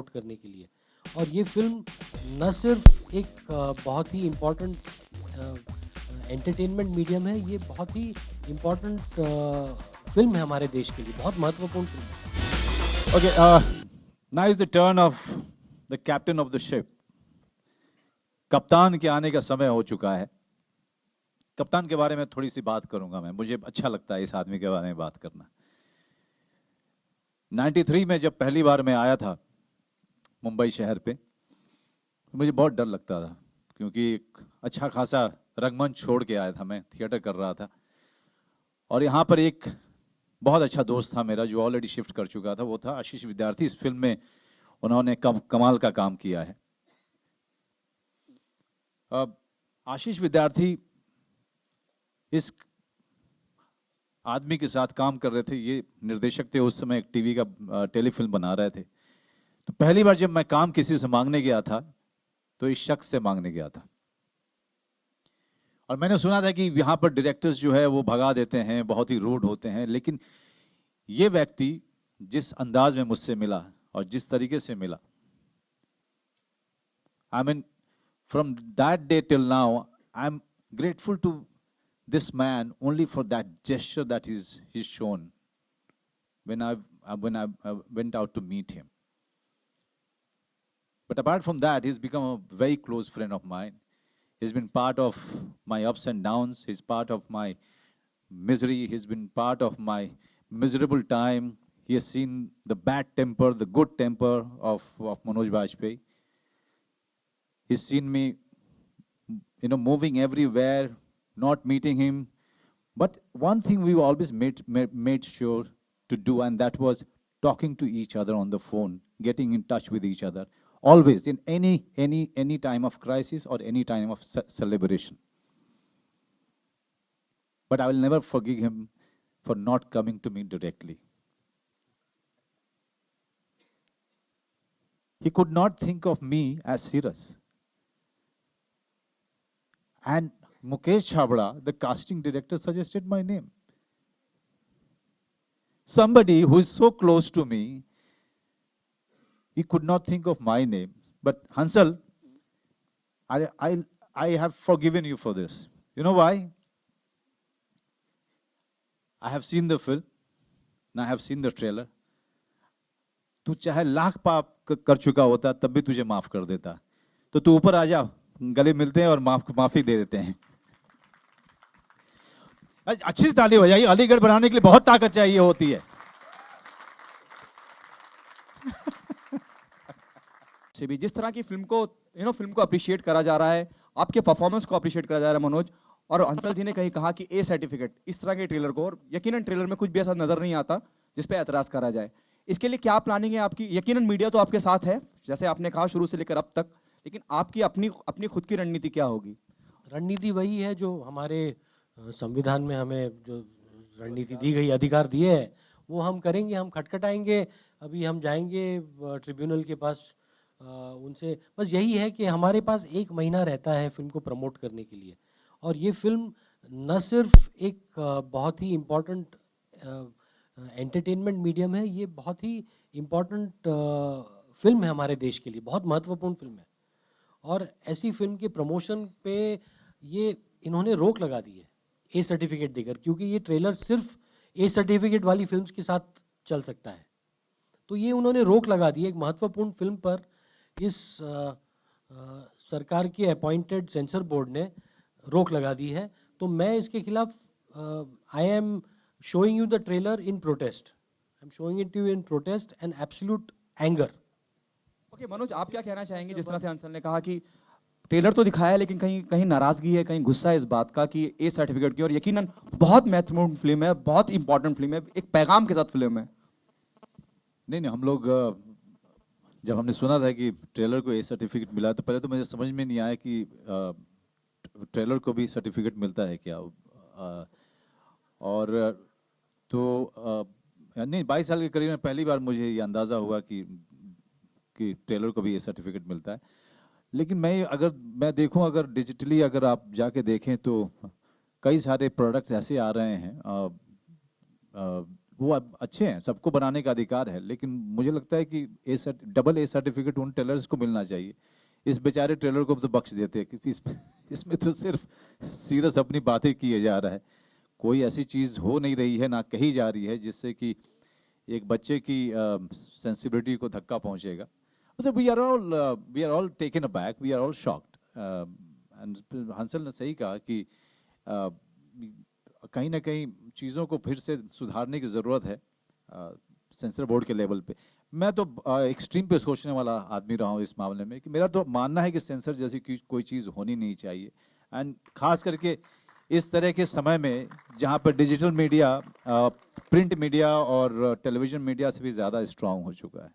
Promote करने के लिए। और ये फिल्म न सिर्फ एक बहुत ही इम्पोर्टेंट एंटरटेनमेंट मीडियम है, ये बहुत ही इम्पोर्टेंट फिल्म है हमारे देश के लिए, बहुत महत्वपूर्ण फिल्म है। Okay, now is the turn of the captain of the ship. कप्तान के आने का समय हो चुका है। कप्तान के बारे में थोड़ी सी बात करूंगा मैं, मुझे अच्छा लगता है इस आदमी के बारे में बात करना। 93 में जब पहली बार मैं आया था मुंबई शहर पे, तो मुझे बहुत डर लगता था, क्योंकि एक अच्छा खासा रंगमंच छोड़ के आया था, मैं थिएटर कर रहा था। और यहाँ पर एक बहुत अच्छा दोस्त था मेरा जो ऑलरेडी शिफ्ट कर चुका था, वो था आशीष विद्यार्थी। इस फिल्म में उन्होंने कमाल का काम किया है। अब आशीष विद्यार्थी इस आदमी के साथ काम कर रहे थे, ये निर्देशक थे उस समय, एक टीवी का टेलीफिल्म बना रहे थे। तो पहली बार जब मैं काम किसी से मांगने गया था तो इस शख्स से मांगने गया था। और मैंने सुना था कि यहाँ पर डायरेक्टर्स जो है वो भगा देते हैं, बहुत ही रूड होते हैं, लेकिन ये व्यक्ति जिस अंदाज में मुझसे मिला और जिस तरीके से मिला, I mean from that day till now I am grateful to this man only for that gesture that he's shown when I went out to meet him. But apart from that, he's become a very close friend of mine. He's been part of my ups and downs. He's part of my misery. He's been part of my miserable time. He has seen the bad temper, the good temper of Manoj Bajpayee. He's seen me, moving everywhere, not meeting him. But one thing we always made sure to do, and that was talking to each other on the phone, getting in touch with each other, always in any time of crisis or any time of celebration. But I will never forgive him for not coming to me directly. He could not think of me as serious. And Mukesh Chhabra, the casting director, suggested my name. Somebody who is so close to me, he could not think of my name. But Hansal, I have forgiven you for this. You know why? I have seen the film, and I have seen the trailer. तू चाहे लाख पाप कर चुका होता तब भी तुझे माफ कर देता। तो तू ऊपर आ जा, गले मिलते हैं और माफी दे देते हैं। अच्छी सी ताली हो जाएगी। अलीगढ़ बनाने के लिए बहुत ताकत चाहिए होती है। से भी जिस तरह की फिल्म को अप्रिशिएट करा जा रहा है, आपके परफॉर्मेंस को अप्रिशिएट करा जा रहा है मनोज, और हंसल जी ने कहीं कहा कि ए सर्टिफिकेट इस तरह के ट्रेलर को, और यकीनन ट्रेलर में कुछ भी ऐसा नजर नहीं आता जिस पे एतराज करा जाए। इसके लिए क्या प्लानिंग है आपकी? यकीनन मीडिया तो आपके साथ है, जैसे आपने कहा शुरू से लेकर अब तक, लेकिन आपकी अपनी खुद की रणनीति क्या होगी? रणनीति वही है जो हमारे संविधान में हमें जो रणनीति दी गई, अधिकार दिए हैं, वो हम करेंगे। हम खटखटाएंगे, अभी हम जाएंगे ट्रिब्यूनल के पास, उनसे बस यही है कि हमारे पास 1 महीना रहता है फिल्म को प्रमोट करने के लिए। और ये फिल्म न सिर्फ एक बहुत ही इम्पोर्टेंट एंटरटेनमेंट मीडियम है, ये बहुत ही इम्पोर्टेंट फिल्म है हमारे देश के लिए, बहुत महत्वपूर्ण फिल्म है। और ऐसी फिल्म के प्रमोशन पे ये इन्होंने रोक लगा दी है ए सर्टिफिकेट देकर, क्योंकि ये ट्रेलर सिर्फ ए सर्टिफिकेट वाली फिल्म्स के साथ चल सकता है। तो ये उन्होंने रोक लगा दी है एक महत्वपूर्ण फिल्म पर। इस सरकार के अपॉइंटेड सेंसर बोर्ड ने रोक लगा दी है। तो मैं इसके खिलाफ I am showing you the trailer in protest, I am showing it you in protest and absolute anger. Okay Manoj, आप क्या कहना चाहेंगे? जिस तरह से हंसल ने कहा कि ट्रेलर तो दिखाया है, लेकिन कहीं कहीं नाराजगी है, कहीं गुस्सा है इस बात का कि ए सर्टिफिकेट की, और यकीनन बहुत महत्वपूर्ण फिल्म है, बहुत इंपॉर्टेंट फिल्म है, एक पैगाम के साथ फिल्म है। नहीं, हम लोग जब हमने सुना था कि ट्रेलर को ए सर्टिफिकेट मिला, तो पहले तो मुझे समझ में नहीं आया कि ट्रेलर को भी सर्टिफिकेट मिलता है क्या। और तो नहीं, 22 साल के करीब में पहली बार मुझे ये अंदाज़ा हुआ कि ट्रेलर को भी ये सर्टिफिकेट मिलता है। लेकिन मैं देखूं, अगर डिजिटली अगर आप जाके देखें तो कई सारे प्रोडक्ट्स ऐसे आ रहे हैं वो अब अच्छे हैं, सबको बनाने का अधिकार है, लेकिन मुझे लगता है कि डबल ए सर्टिफिकेट उन ट्रेलर्स को मिलना चाहिए। इस बेचारे ट्रेलर को तो बख्श देते हैं, क्योंकि इसमें तो सिर्फ सीरियस अपनी बातें किए जा रहा है, कोई ऐसी चीज़ हो नहीं रही है, ना कही जा रही है जिससे कि एक बच्चे की सेंसिबिलिटी को धक्का पहुंचेगा। तो we are all taken aback, we are all shocked. And Hansal ने सही कहा कि कहीं ना कहीं चीज़ों को फिर से सुधारने की ज़रूरत है सेंसर बोर्ड के लेवल पे। मैं तो एक्सट्रीम पे सोचने वाला आदमी रहा हूँ इस मामले में, कि मेरा तो मानना है कि सेंसर जैसी कोई चीज़ होनी नहीं चाहिए। एंड खास करके इस तरह के समय में जहाँ पर डिजिटल मीडिया, प्रिंट मीडिया और टेलीविज़न मीडिया से भी ज़्यादा स्ट्रांग हो चुका है।